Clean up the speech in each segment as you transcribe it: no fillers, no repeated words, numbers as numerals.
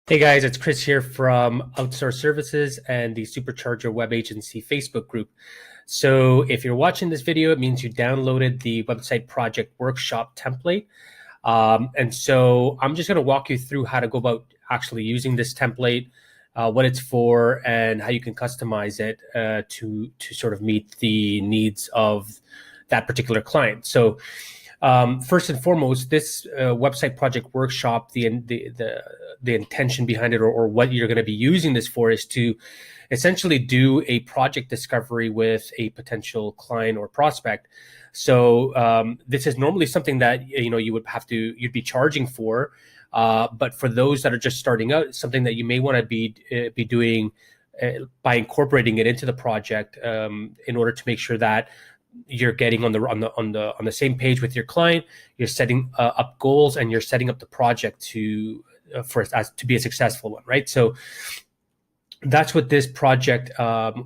Hey guys, it's Chris here from Outsource Services and the Supercharger Web Agency Facebook group. So if you're watching this video, it means you downloaded the website project workshop template. And so I'm just going to walk you through how to go about actually using this template, what it's for, and how you can customize it to sort of meet the needs of that particular client. So first and foremost, this website project workshop, the intention behind it, or what you're going to be using this for, is to essentially do a project discovery with a potential client or prospect. So this is normally something that you'd be charging for, but for those that are just starting out, it's something that you may want to be doing by incorporating it into the project in order to make sure that you're getting on the same page with your client. You're setting up goals, and you're setting up the project to be a successful one, right? So that's what this project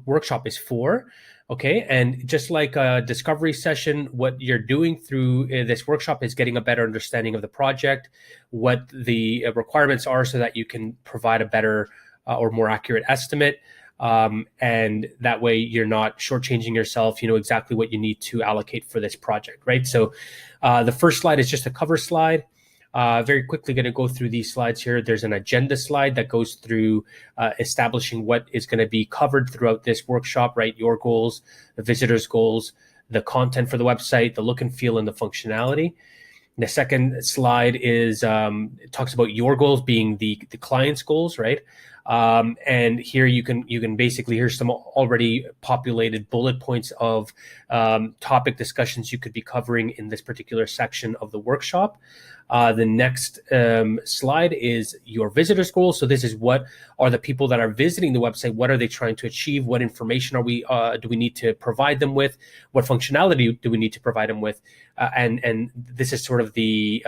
workshop is for. Okay, and just like a discovery session, what you're doing through this workshop is getting a better understanding of the project, what the requirements are, so that you can provide a better or more accurate estimate. And that way you're not shortchanging yourself. You know exactly what you need to allocate for this project, right? So the first slide is just a cover slide. Very quickly going to go through these slides here. There's an agenda slide that goes through establishing what is going to be covered throughout this workshop, right? Your goals, the visitors' goals, the content for the website, the look and feel, and the functionality. The second slide is it talks about your goals being the client's goals, right? And here you can basically, here's some already populated bullet points of topic discussions you could be covering in this particular section of the workshop. The next slide is your visitors' goals. So this is, what are the people that are visiting the website? What are they trying to achieve? What information do we need to provide them with? What functionality do we need to provide them with? And this is sort of the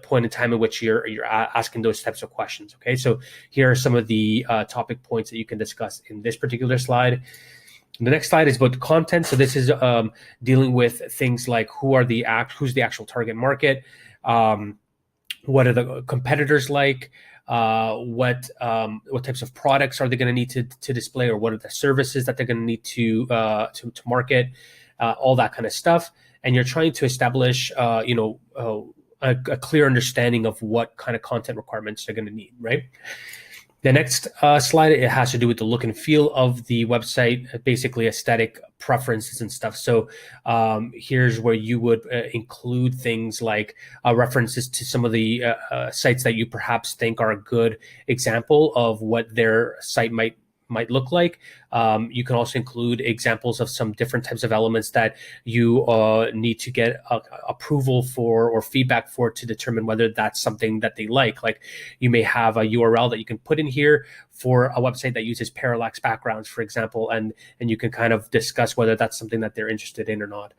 point in time in which you're asking those types of questions. Okay, so here are some of the topic points that you can discuss in this particular slide. The next slide is about the content. So this is dealing with things like who's the actual target market, what are the competitors like, what types of products are they going to need to display, or what are the services that they're going to need to market, all that kind of stuff. And you're trying to establish a clear understanding of what kind of content requirements they're going to need, right? The next slide, it has to do with the look and feel of the website, basically aesthetic preferences and stuff. So here's where you would include things like references to some of the sites that you perhaps think are a good example of what their site might look like. You can also include examples of some different types of elements that you need to get approval for or feedback for to determine whether that's something that they like. Like, you may have a URL that you can put in here for a website that uses parallax backgrounds, for example, and you can kind of discuss whether that's something that they're interested in or not.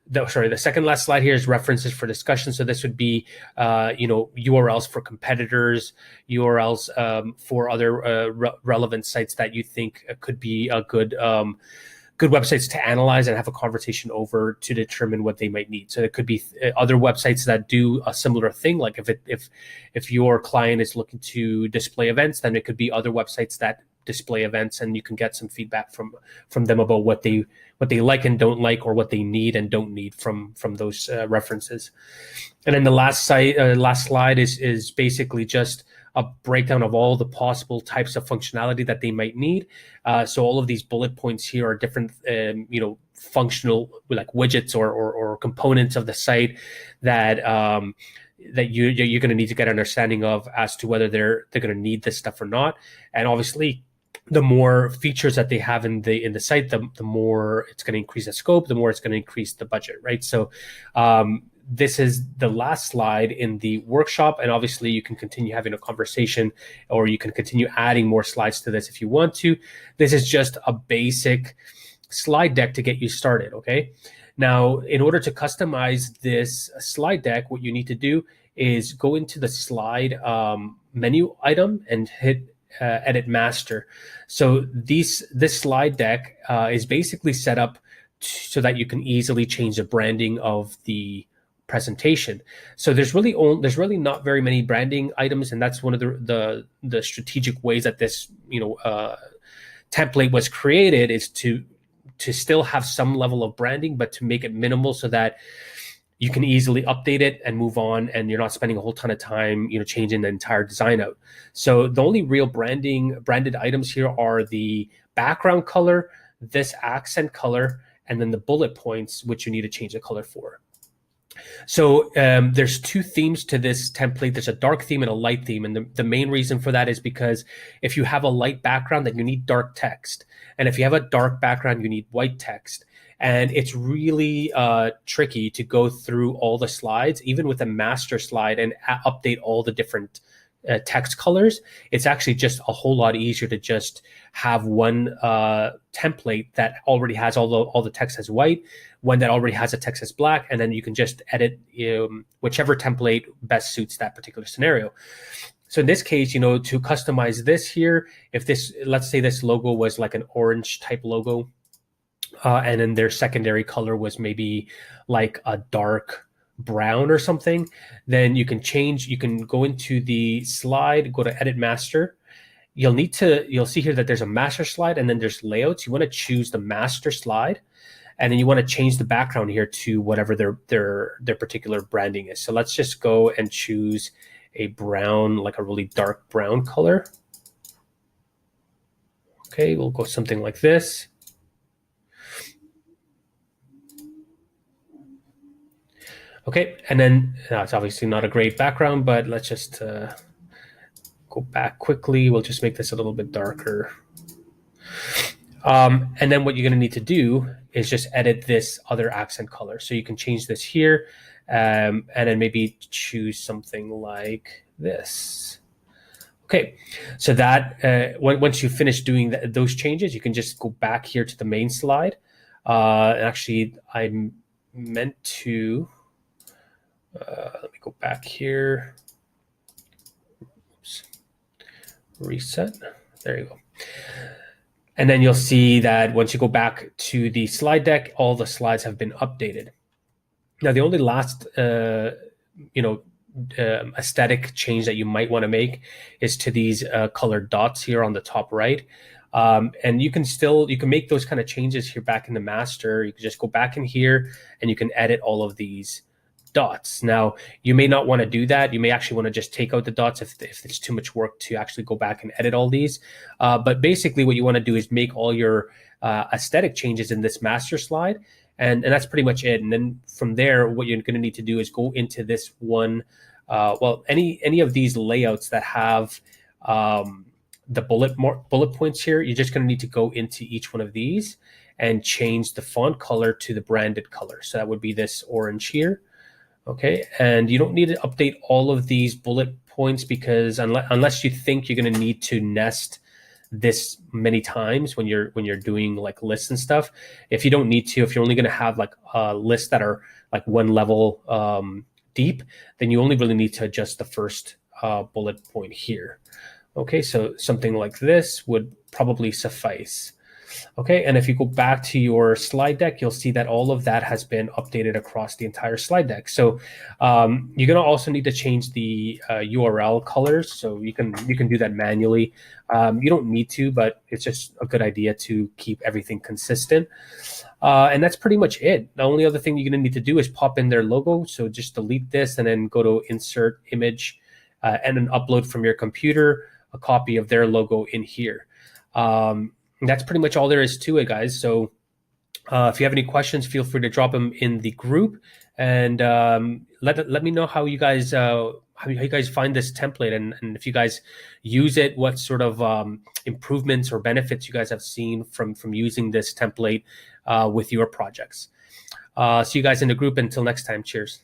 The second last slide here is references for discussion. So this would be, URLs for competitors, URLs for other relevant sites that you think could be a good websites to analyze and have a conversation over to determine what they might need. So it could be other websites that do a similar thing. Like if your client is looking to display events, then it could be other websites that display events, and you can get some feedback from them about what they like and don't like, or what they need and don't need from those references. And then the last slide is basically just a breakdown of all the possible types of functionality that they might need. So all of these bullet points here are different, functional, like widgets or components of the site that you're going to need to get an understanding of as to whether they're going to need this stuff or not. And obviously, the more features that they have in the site, the more it's going to increase the scope, the more it's going to increase the budget, right? So this is the last slide in the workshop, and obviously you can continue having a conversation, or you can continue adding more slides to this if you want to. This is just a basic slide deck to get you started, okay? Now, in order to customize this slide deck, what you need to do is go into the slide menu item and hit edit master. So this slide deck is basically set up so that you can easily change the branding of the presentation. So there's really not very many branding items, and that's one of the strategic ways that this template was created, is to still have some level of branding, but to make it minimal so that you can easily update it and move on, and you're not spending a whole ton of time, changing the entire design out. So the only real branded items here are the background color, this accent color, and then the bullet points, which you need to change the color for. So there's two themes to this template. There's a dark theme and a light theme. And the main reason for that is because if you have a light background, then you need dark text. And if you have a dark background, you need white text. And it's really tricky to go through all the slides, even with a master slide, and update all the different text colors. It's actually just a whole lot easier to just have one template that already has all the text as white, one that already has a text as black, and then you can just edit whichever template best suits that particular scenario. So in this case, to customize this here, if let's say this logo was like an orange type logo, and then their secondary color was maybe like a dark brown or something, then you can go into the slide, go to edit master. You'll see here that there's a master slide, and then there's layouts. You want to choose the master slide, and then you want to change the background here to whatever their particular branding is. So let's just go and choose a brown, like a really dark brown color. Okay, we'll go something like this. Okay, and then it's obviously not a great background, but let's just go back quickly. We'll just make this a little bit darker. And then what you're going to need to do is just edit this other accent color. So you can change this here, and then maybe choose something like this. Okay, so that once you finish doing those changes, you can just go back here to the main slide. Actually, I meant to... let me go back here. Oops. Reset. There you go. And then you'll see that once you go back to the slide deck, all the slides have been updated. Now, the only last, aesthetic change that you might want to make is to these colored dots here on the top right. And you can make those kind of changes here back in the master. You can just go back in here and you can edit all of these dots. Now, you may not want to do that. You may actually want to just take out the dots if it's too much work to actually go back and edit all these. But basically what you want to do is make all your aesthetic changes in this master slide. And that's pretty much it. And then from there, what you're going to need to do is go into this one, any of these layouts that have the bullet points here, you're just going to need to go into each one of these and change the font color to the branded color. So that would be this orange here. Okay, and you don't need to update all of these bullet points, because unless you think you're going to need to nest this many times when you're doing like lists and stuff, if you don't need to, if you're only going to have like lists that are like one level deep, then you only really need to adjust the first bullet point here. Okay, so something like this would probably suffice. Okay, and if you go back to your slide deck, you'll see that all of that has been updated across the entire slide deck. So you're going to also need to change the URL colors. So you can do that manually. You don't need to, but it's just a good idea to keep everything consistent. And that's pretty much it. The only other thing you're going to need to do is pop in their logo. So just delete this and then go to insert image and then upload from your computer a copy of their logo in here. That's pretty much all there is to it, guys. So if you have any questions, feel free to drop them in the group, and let me know how you guys find this template, and if you guys use it, what sort of improvements or benefits you guys have seen from using this template with your projects. See you guys in the group. Until next time, cheers.